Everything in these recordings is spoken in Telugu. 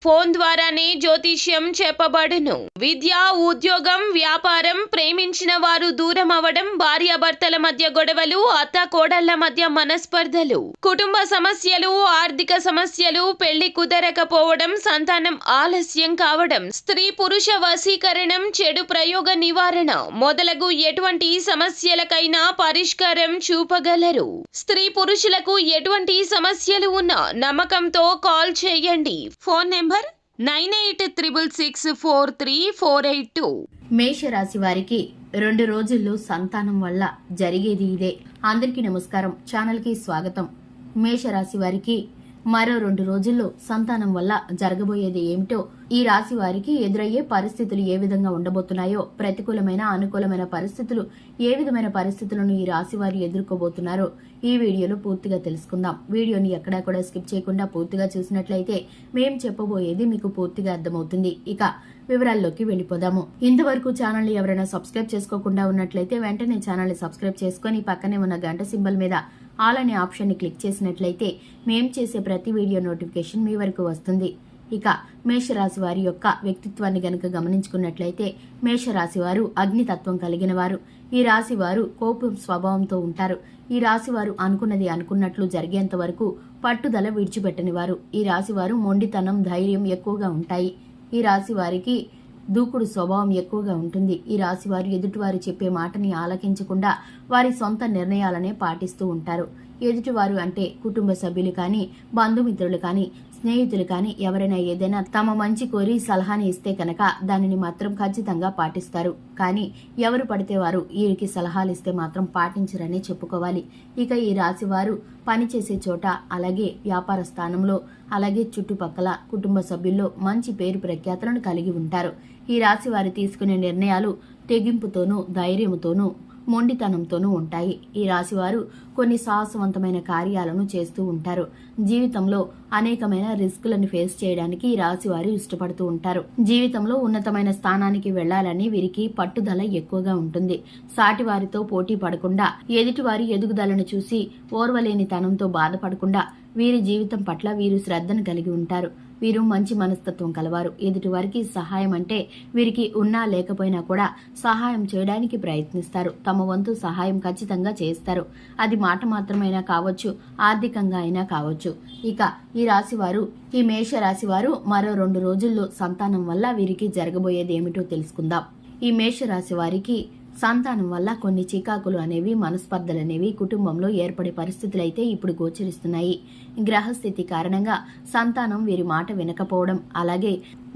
ఫోన్ ద్వారానే జ్యోతిష్యం చెప్పబడును. విద్య, ఉద్యోగం, వ్యాపారం, ప్రేమించిన వారు దూరం అవ్వడం, భార్యాభర్తల మధ్య గొడవలు, అత్తాకోడళ్ల మధ్య మనస్పర్ధలు, కుటుంబ సమస్యలు, ఆర్థిక సమస్యలు, పెళ్లి కుదరకపోవడం, సంతానం ఆలస్యం కావడం, స్త్రీ పురుష వశీకరణం, చెడు ప్రయోగ నివారణ మొదలగు ఎటువంటి సమస్యలకైనా పరిష్కారం చూపగలరు. స్త్రీ పురుషులకు ఎటువంటి సమస్యలు ఉన్నా నమ్మకంతో కాల్ చేయండి. Phone number 9866643482. మేషరాశి వారికి 2 రోజుల్లో సంతానం వల్ల జరిగేది ఇదే. అందరికీ నమస్కారం, ఛానల్కి స్వాగతం. మేషరాశి వారికి మరో 2 రోజుల్లో సంతానం వల్ల జరగబోయేది ఏమిటో, ఈ రాశి వారికి ఎదురయ్యే పరిస్థితులు ఏ విధంగా ఉండబోతున్నాయో, ప్రతికూలమైన అనుకూలమైన పరిస్థితులు ఏ విధమైన పరిస్థితులను ఈ రాశి వారు ఎదుర్కోబోతున్నారో ఈ వీడియోలో పూర్తిగా తెలుసుకుందాం. వీడియోని ఎక్కడా కూడా స్కిప్ చేయకుండా పూర్తిగా చూసినట్లయితే మేం చెప్పబోయేది మీకు పూర్తిగా అర్థమవుతుంది. ఇక వివరాల్లోకి వెళ్ళిపోదాము. ఇంతవరకు ఛానల్ ని ఎవరైనా సబ్స్క్రైబ్ చేసుకోకుండా ఉన్నట్లయితే వెంటనే ఛానల్ ని సబ్స్క్రైబ్ చేసుకుని పక్కనే ఉన్న గంట సింబల్ మీద ఆల్ అనే ఆప్షన్ ని క్లిక్ చేసినట్లయితే మేం చేసే ప్రతి వీడియో నోటిఫికేషన్ మీ వరకు వస్తుంది. ఇక మేషరాశి వారి యొక్క వ్యక్తిత్వాన్ని గనుక గమనించుకున్నట్లయితే మేషరాశి వారు అగ్నితత్వం కలిగిన వారు. ఈ రాశి వారు కోపం స్వభావంతో ఉంటారు. ఈ రాశి వారు అనుకున్నది అనుకున్నట్లు జరిగేంత వరకు పట్టుదల విడిచిపెట్టని వారు. ఈ రాశి వారు మొండితనం, ధైర్యం ఎక్కువగా ఉంటాయి. ఈ రాశి వారికి దూకుడు స్వభావం ఎక్కువగా ఉంటుంది. ఈ రాశి వారు ఎదుటివారు చెప్పే మాటని ఆలకించకుండా వారి సొంత నిర్ణయాలనే పాటిస్తూ ఉంటారు. ఎదుటివారు అంటే కుటుంబ సభ్యులు కానీ, బంధుమిత్రులు కానీ, స్నేహితులు కానీ ఎవరైనా ఏదైనా తమ మంచి కోరి సలహాని ఇస్తే కనుక దానిని మాత్రం ఖచ్చితంగా పాటిస్తారు. కానీ ఎవరు పడితే వారు వీరికి సలహాలు ఇస్తే మాత్రం పాటించరని చెప్పుకోవాలి. ఇక ఈ రాశి వారు పనిచేసే చోట, అలాగే వ్యాపార స్థానంలో, అలాగే చుట్టుపక్కల కుటుంబ సభ్యుల్లో మంచి పేరు ప్రఖ్యాతులను కలిగి ఉంటారు. ఈ రాశి వారు తీసుకునే నిర్ణయాలు తెగింపుతోనూ, ధైర్యంతోనూ, మొండితనంతోనూ ఉంటాయి. ఈ రాశివారు కొన్ని సాహసవంతమైన కార్యాలను చేస్తూ ఉంటారు. జీవితంలో అనేకమైన రిస్కులను ఫేస్ చేయడానికి ఈ రాశివారు ఇష్టపడుతూ ఉంటారు. జీవితంలో ఉన్నతమైన స్థానానికి వెళ్లాలని వీరికి పట్టుదల ఎక్కువగా ఉంటుంది. సాటి వారితో పోటీ పడకుండా, ఎదుటివారి ఎదుగుదలను చూసి ఓర్వలేని తనంతో బాధపడకుండా వీరి జీవితం పట్ల వీరు శ్రద్ధను కలిగి ఉంటారు. వీరు మంచి మనస్తత్వం కలవారు. ఎదుటివారికి సహాయం అంటే వీరికి ఉన్నా లేకపోయినా కూడా సహాయం చేయడానికి ప్రయత్నిస్తారు. తమ వంతు సహాయం ఖచ్చితంగా చేస్తారు. అది మాట మాత్రమైనా కావచ్చు, ఆర్థికంగా అయినా కావచ్చు. ఇక ఈ రాశివారు, ఈ మేష రాశివారు మరో 2 రోజుల్లో సంతానం వల్ల వీరికి జరగబోయేది ఏమిటో తెలుసుకుందాం. ఈ మేష రాశి వారికి సంతానం వల్ల కొన్ని చికాకులు అనేవి, మనస్పర్ధలు అనేవి కుటుంబంలో ఏర్పడే పరిస్థితులు అయితే ఇప్పుడు గోచరిస్తున్నాయి. గ్రహస్థితి కారణంగా సంతానం వీరి మాట వినకపోవడం, అలాగే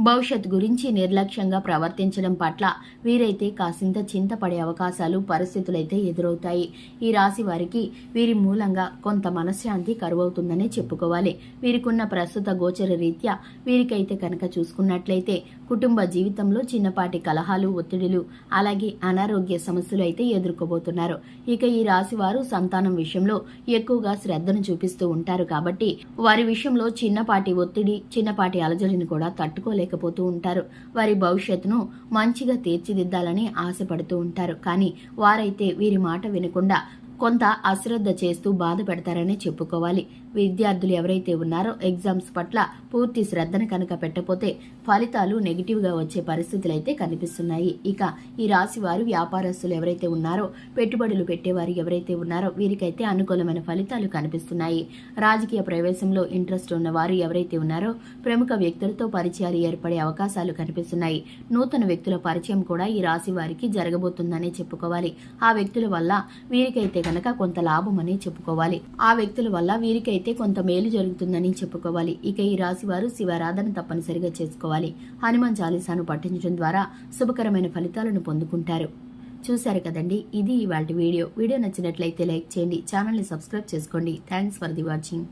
భవిష్యత్ గురించి నిర్లక్ష్యంగా ప్రవర్తించడం పట్ల వీరైతే కాసింత చింతపడే అవకాశాలు, పరిస్థితులైతే ఎదురవుతాయి. ఈ రాశి వారికి వీరి మూలంగా కొంత మనశ్శాంతి కరువవుతుందనే చెప్పుకోవాలి. వీరికున్న ప్రస్తుత గోచర రీత్యా వీరికైతే కనుక చూసుకున్నట్లయితే కుటుంబ జీవితంలో చిన్నపాటి కలహాలు, ఒత్తిడిలు, అలాగే అనారోగ్య సమస్యలు అయితే ఎదుర్కోబోతున్నారు. ఇక ఈ రాశి వారు సంతానం విషయంలో ఎక్కువగా శ్రద్ధను చూపిస్తూ ఉంటారు కాబట్టి వారి విషయంలో చిన్నపాటి ఒత్తిడి, చిన్నపాటి అలజడిని కూడా తట్టుకోలేకపోతూ ఉంటారు. వారి భవిష్యత్తును మంచిగా తీర్చిదిద్దాలని ఆశపడుతూ ఉంటారు. కానీ వారైతే వీరి మాట వినకుండా కొంత అశ్రద్ధ చేస్తూ బాధ పెడతారని చెప్పుకోవాలి. విద్యార్థులు ఎవరైతే ఉన్నారో ఎగ్జామ్స్ పట్ల పూర్తి శ్రద్ధను కనుక పెట్టకపోతే ఫలితాలు నెగిటివ్ గా వచ్చే పరిస్థితులు అయితే కనిపిస్తున్నాయి. ఇక ఈ రాశి వారు వ్యాపారస్తులు ఎవరైతే ఉన్నారో, పెట్టుబడులు పెట్టేవారు ఎవరైతే ఉన్నారో వీరికైతే అనుకూలమైన ఫలితాలు కనిపిస్తున్నాయి. రాజకీయ ప్రవేశంలో ఇంట్రెస్ట్ ఉన్న వారు ఎవరైతే ఉన్నారో ప్రముఖ వ్యక్తులతో పరిచయాలు ఏర్పడే అవకాశాలు కనిపిస్తున్నాయి. నూతన వ్యక్తుల పరిచయం కూడా ఈ రాశి వారికి జరగబోతుందని చెప్పుకోవాలి. ఆ వ్యక్తుల వల్ల వీరికైతే కనుక కొంత లాభం అని చెప్పుకోవాలి. ఆ వ్యక్తుల వల్ల వీరికైతే కొంత మేలు జరుగుతుందని చెప్పుకోవాలి. ఇక ఈ రాశి వారు శివారాధన తప్పనిసరిగా చేసుకోవాలి. హనుమాన్ చాలీసాను పఠించడం ద్వారా శుభకరమైన ఫలితాలను పొందుకుంటారు. చూశారు కదండి, ఇది ఇవాల్టి వీడియో. వీడియో నచ్చినట్లయితే లైక్ చేయండి, ఛానల్ని సబ్స్క్రైబ్ చేసుకోండి. Thanks for the watching.